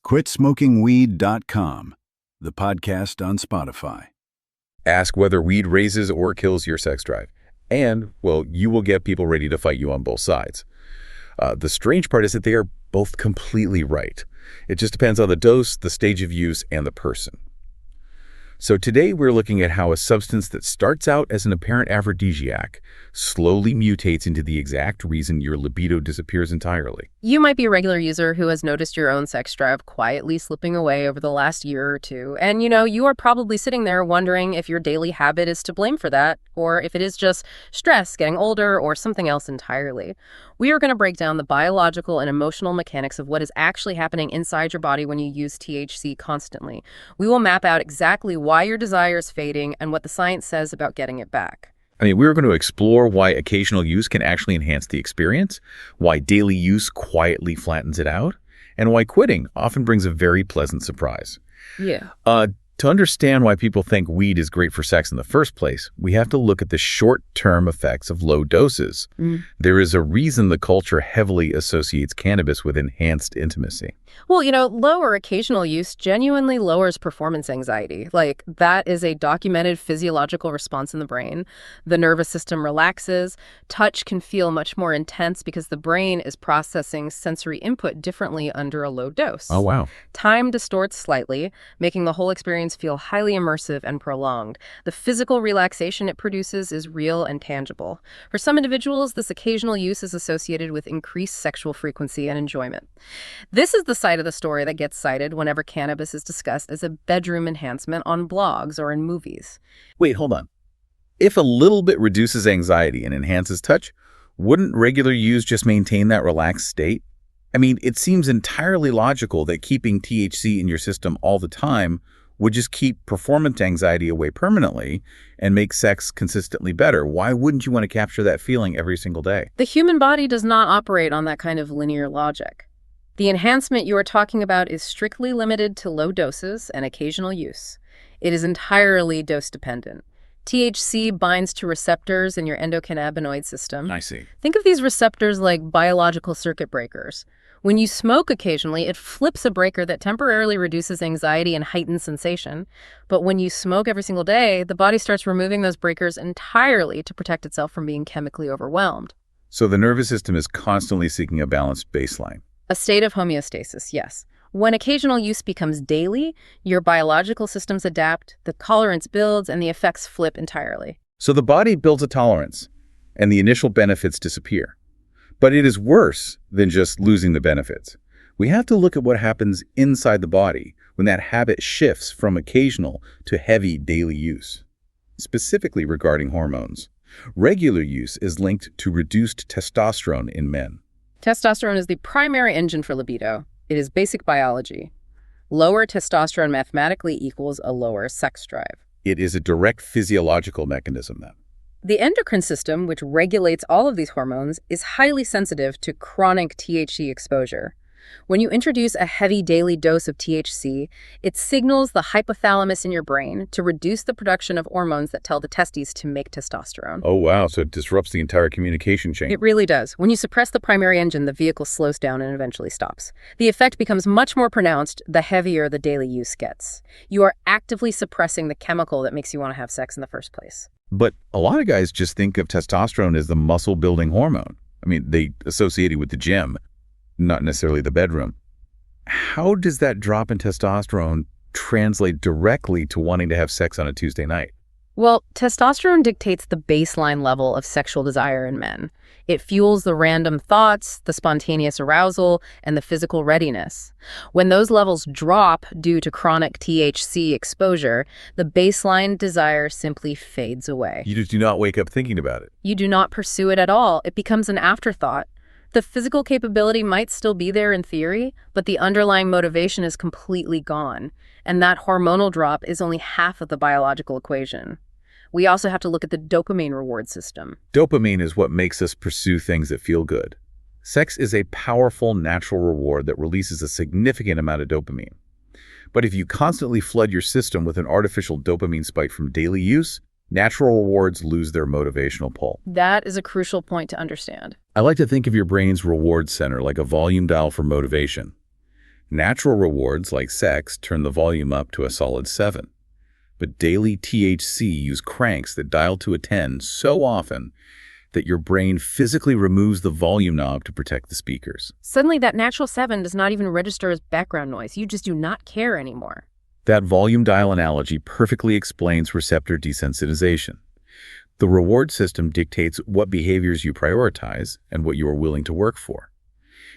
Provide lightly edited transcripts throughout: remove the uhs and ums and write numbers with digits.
QuitSmokingWeed.com, the podcast on Spotify. Ask whether weed raises or kills your sex drive. And, well, you will get people ready to fight you on both sides. The strange part is that they are both completely right. It just depends on the dose, the stage of use, and the person. So today we're looking at how a substance that starts out as an apparent aphrodisiac slowly mutates into the exact reason your libido disappears entirely. You might be a regular user who has noticed your own sex drive quietly slipping away over the last year or two. And you are probably sitting there wondering if your daily habit is to blame for that, or if it is just stress, getting older, or something else entirely. We are going to break down the biological and emotional mechanics of what is actually happening inside your body when you use THC constantly. We will map out exactly why your desire is fading and what the science says about getting it back. We're going to explore why occasional use can actually enhance the experience, why daily use quietly flattens it out, and why quitting often brings a very pleasant surprise. Yeah. To understand why people think weed is great for sex in the first place, we have to look at the short-term effects of low doses. There is a reason the culture heavily associates cannabis with enhanced intimacy. Well, low or occasional use genuinely lowers performance anxiety. That is a documented physiological response in the brain. The nervous system relaxes. Touch can feel much more intense because the brain is processing sensory input differently under a low dose. Oh, wow. Time distorts slightly, making the whole experience feel highly immersive and prolonged. The physical relaxation it produces is real and tangible. For some individuals, this occasional use is associated with increased sexual frequency and enjoyment. This is the side of the story that gets cited whenever cannabis is discussed as a bedroom enhancement on blogs or in movies. Wait, hold on. If a little bit reduces anxiety and enhances touch, wouldn't regular use just maintain that relaxed state? It seems entirely logical that keeping THC in your system all the time would just keep performance anxiety away permanently and make sex consistently better. Why wouldn't you want to capture that feeling every single day? The human body does not operate on that kind of linear logic. The enhancement you are talking about is strictly limited to low doses and occasional use. It is entirely dose-dependent. THC binds to receptors in your endocannabinoid system. I see. Think of these receptors like biological circuit breakers. When you smoke occasionally, it flips a breaker that temporarily reduces anxiety and heightens sensation. But when you smoke every single day, the body starts removing those breakers entirely to protect itself from being chemically overwhelmed. So the nervous system is constantly seeking a balanced baseline. A state of homeostasis, yes. When occasional use becomes daily, your biological systems adapt, the tolerance builds, and the effects flip entirely. So the body builds a tolerance, and the initial benefits disappear. But it is worse than just losing the benefits. We have to look at what happens inside the body when that habit shifts from occasional to heavy daily use. Specifically regarding hormones, regular use is linked to reduced testosterone in men. Testosterone is the primary engine for libido. It is basic biology. Lower testosterone mathematically equals a lower sex drive. It is a direct physiological mechanism then. The endocrine system, which regulates all of these hormones, is highly sensitive to chronic THC exposure. When you introduce a heavy daily dose of THC, it signals the hypothalamus in your brain to reduce the production of hormones that tell the testes to make testosterone. Oh, wow. So it disrupts the entire communication chain. It really does. When you suppress the primary engine, the vehicle slows down and eventually stops. The effect becomes much more pronounced the heavier the daily use gets. You are actively suppressing the chemical that makes you want to have sex in the first place. But a lot of guys just think of testosterone as the muscle-building hormone. They associate it with the gym, not necessarily the bedroom. How does that drop in testosterone translate directly to wanting to have sex on a Tuesday night? Well, testosterone dictates the baseline level of sexual desire in men. It fuels the random thoughts, the spontaneous arousal, and the physical readiness. When those levels drop due to chronic THC exposure, the baseline desire simply fades away. You just do not wake up thinking about it. You do not pursue it at all. It becomes an afterthought. The physical capability might still be there in theory, but the underlying motivation is completely gone. And that hormonal drop is only half of the biological equation. We also have to look at the dopamine reward system. Dopamine is what makes us pursue things that feel good. Sex is a powerful natural reward that releases a significant amount of dopamine. But if you constantly flood your system with an artificial dopamine spike from daily use, natural rewards lose their motivational pull. That is a crucial point to understand. I like to think of your brain's reward center like a volume dial for motivation. Natural rewards like sex turn the volume up to a solid 7. But daily THC use cranks that dial to a 10 so often that your brain physically removes the volume knob to protect the speakers. Suddenly, that natural 7 does not even register as background noise. You just do not care anymore. That volume dial analogy perfectly explains receptor desensitization. The reward system dictates what behaviors you prioritize and what you are willing to work for.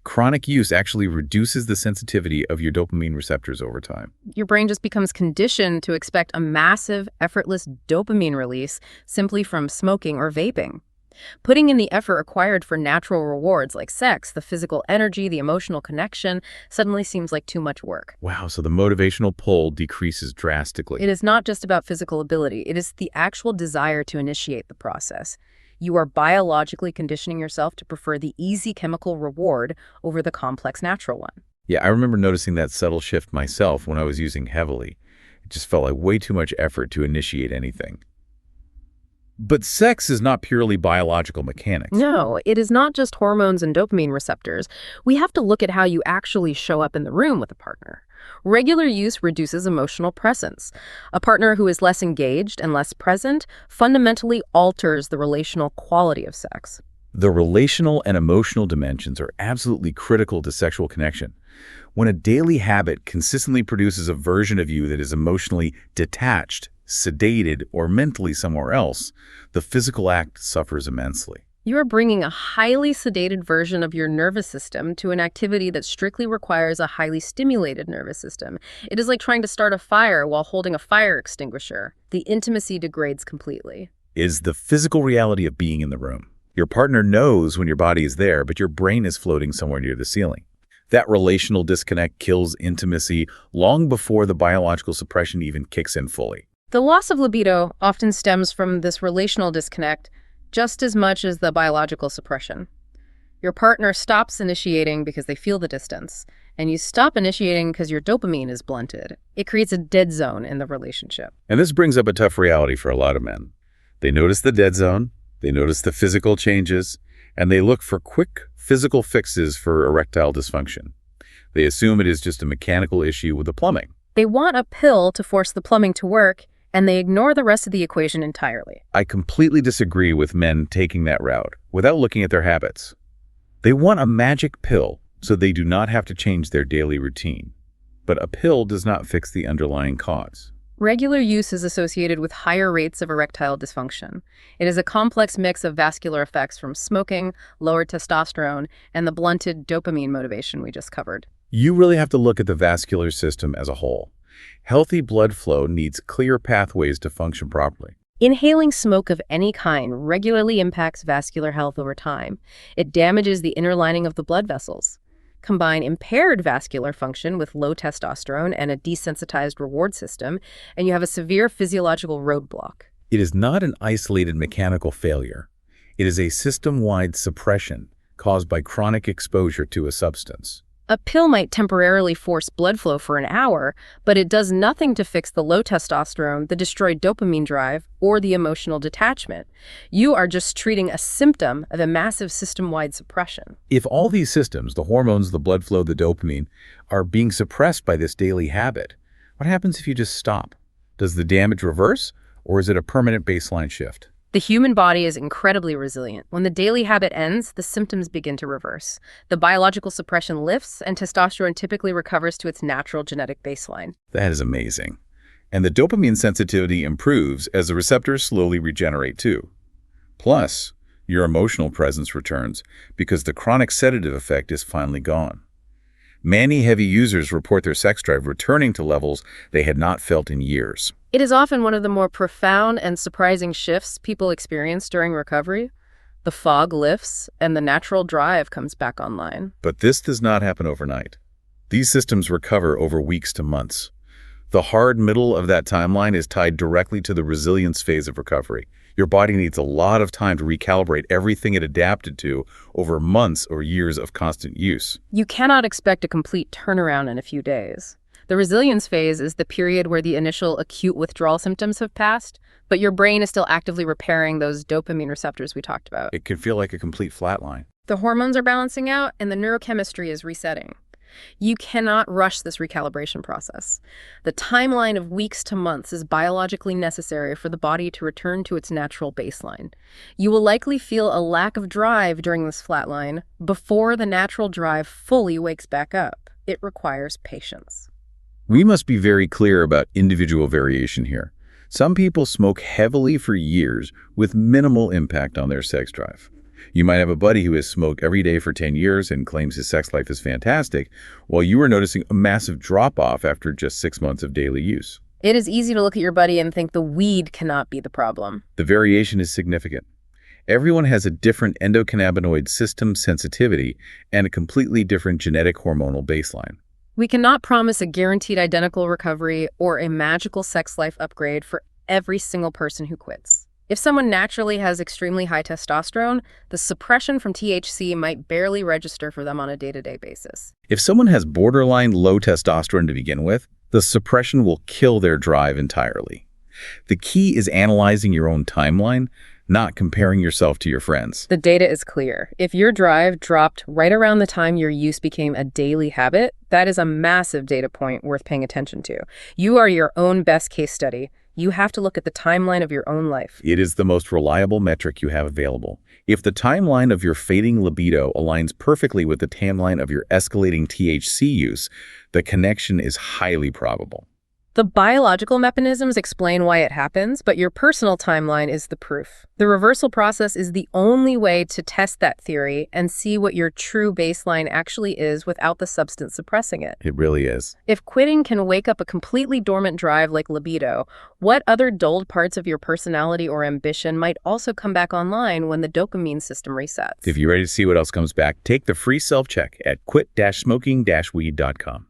Chronic use actually reduces the sensitivity of your dopamine receptors over time. Your brain just becomes conditioned to expect a massive, effortless dopamine release simply from smoking or vaping. Putting in the effort required for natural rewards like sex, the physical energy, the emotional connection, suddenly seems like too much work. Wow, so the motivational pull decreases drastically. It is not just about physical ability. It is the actual desire to initiate the process. You are biologically conditioning yourself to prefer the easy chemical reward over the complex natural one. Yeah, I remember noticing that subtle shift myself when I was using heavily. It just felt like way too much effort to initiate anything. But sex is not purely biological mechanics. No, it is not just hormones and dopamine receptors. We have to look at how you actually show up in the room with a partner. Regular use reduces emotional presence. A partner who is less engaged and less present fundamentally alters the relational quality of sex. The relational and emotional dimensions are absolutely critical to sexual connection. When a daily habit consistently produces a version of you that is emotionally detached, sedated, or mentally somewhere else, the physical act suffers immensely. You are bringing a highly sedated version of your nervous system to an activity that strictly requires a highly stimulated nervous system. It is like trying to start a fire while holding a fire extinguisher. The intimacy degrades completely. It is the physical reality of being in the room. Your partner knows when your body is there, but your brain is floating somewhere near the ceiling. That relational disconnect kills intimacy long before the biological suppression even kicks in fully. The loss of libido often stems from this relational disconnect just as much as the biological suppression. Your partner stops initiating because they feel the distance, and you stop initiating because your dopamine is blunted. It creates a dead zone in the relationship. And this brings up a tough reality for a lot of men. They notice the dead zone, they notice the physical changes, and they look for quick physical fixes for erectile dysfunction. They assume it is just a mechanical issue with the plumbing. They want a pill to force the plumbing to work, and they ignore the rest of the equation entirely. I completely disagree with men taking that route without looking at their habits. They want a magic pill so they do not have to change their daily routine. But a pill does not fix the underlying cause. Regular use is associated with higher rates of erectile dysfunction. It is a complex mix of vascular effects from smoking, lowered testosterone, and the blunted dopamine motivation we just covered. You really have to look at the vascular system as a whole. Healthy blood flow needs clear pathways to function properly. Inhaling smoke of any kind regularly impacts vascular health over time. It damages the inner lining of the blood vessels. Combine impaired vascular function with low testosterone and a desensitized reward system, and you have a severe physiological roadblock. It is not an isolated mechanical failure. It is a system-wide suppression caused by chronic exposure to a substance. A pill might temporarily force blood flow for an hour, but it does nothing to fix the low testosterone, the destroyed dopamine drive, or the emotional detachment. You are just treating a symptom of a massive system-wide suppression. If all these systems, the hormones, the blood flow, the dopamine, are being suppressed by this daily habit, what happens if you just stop? Does the damage reverse, or is it a permanent baseline shift? The human body is incredibly resilient. When the daily habit ends, the symptoms begin to reverse. The biological suppression lifts, and testosterone typically recovers to its natural genetic baseline. That is amazing. And the dopamine sensitivity improves as the receptors slowly regenerate too. Plus, your emotional presence returns because the chronic sedative effect is finally gone. Many heavy users report their sex drive returning to levels they had not felt in years. It is often one of the more profound and surprising shifts people experience during recovery. The fog lifts, and the natural drive comes back online. But this does not happen overnight. These systems recover over weeks to months. The hard middle of that timeline is tied directly to the resilience phase of recovery. Your body needs a lot of time to recalibrate everything it adapted to over months or years of constant use. You cannot expect a complete turnaround in a few days. The resilience phase is the period where the initial acute withdrawal symptoms have passed, but your brain is still actively repairing those dopamine receptors we talked about. It can feel like a complete flatline. The hormones are balancing out, and the neurochemistry is resetting. You cannot rush this recalibration process. The timeline of weeks to months is biologically necessary for the body to return to its natural baseline. You will likely feel a lack of drive during this flatline before the natural drive fully wakes back up. It requires patience. We must be very clear about individual variation here. Some people smoke heavily for years with minimal impact on their sex drive. You might have a buddy who has smoked every day for 10 years and claims his sex life is fantastic, while you are noticing a massive drop-off after just 6 months of daily use. It is easy to look at your buddy and think the weed cannot be the problem. The variation is significant. Everyone has a different endocannabinoid system sensitivity and a completely different genetic hormonal baseline. We cannot promise a guaranteed identical recovery or a magical sex life upgrade for every single person who quits. If someone naturally has extremely high testosterone, the suppression from THC might barely register for them on a day-to-day basis. If someone has borderline low testosterone to begin with, the suppression will kill their drive entirely. The key is analyzing your own timeline, not comparing yourself to your friends. The data is clear. If your drive dropped right around the time your use became a daily habit, that is a massive data point worth paying attention to. You are your own best case study. You have to look at the timeline of your own life. It is the most reliable metric you have available. If the timeline of your fading libido aligns perfectly with the timeline of your escalating THC use, the connection is highly probable. The biological mechanisms explain why it happens, but your personal timeline is the proof. The reversal process is the only way to test that theory and see what your true baseline actually is without the substance suppressing it. It really is. If quitting can wake up a completely dormant drive like libido, what other dulled parts of your personality or ambition might also come back online when the dopamine system resets? If you're ready to see what else comes back, take the free self-check at quit-smoking-weed.com.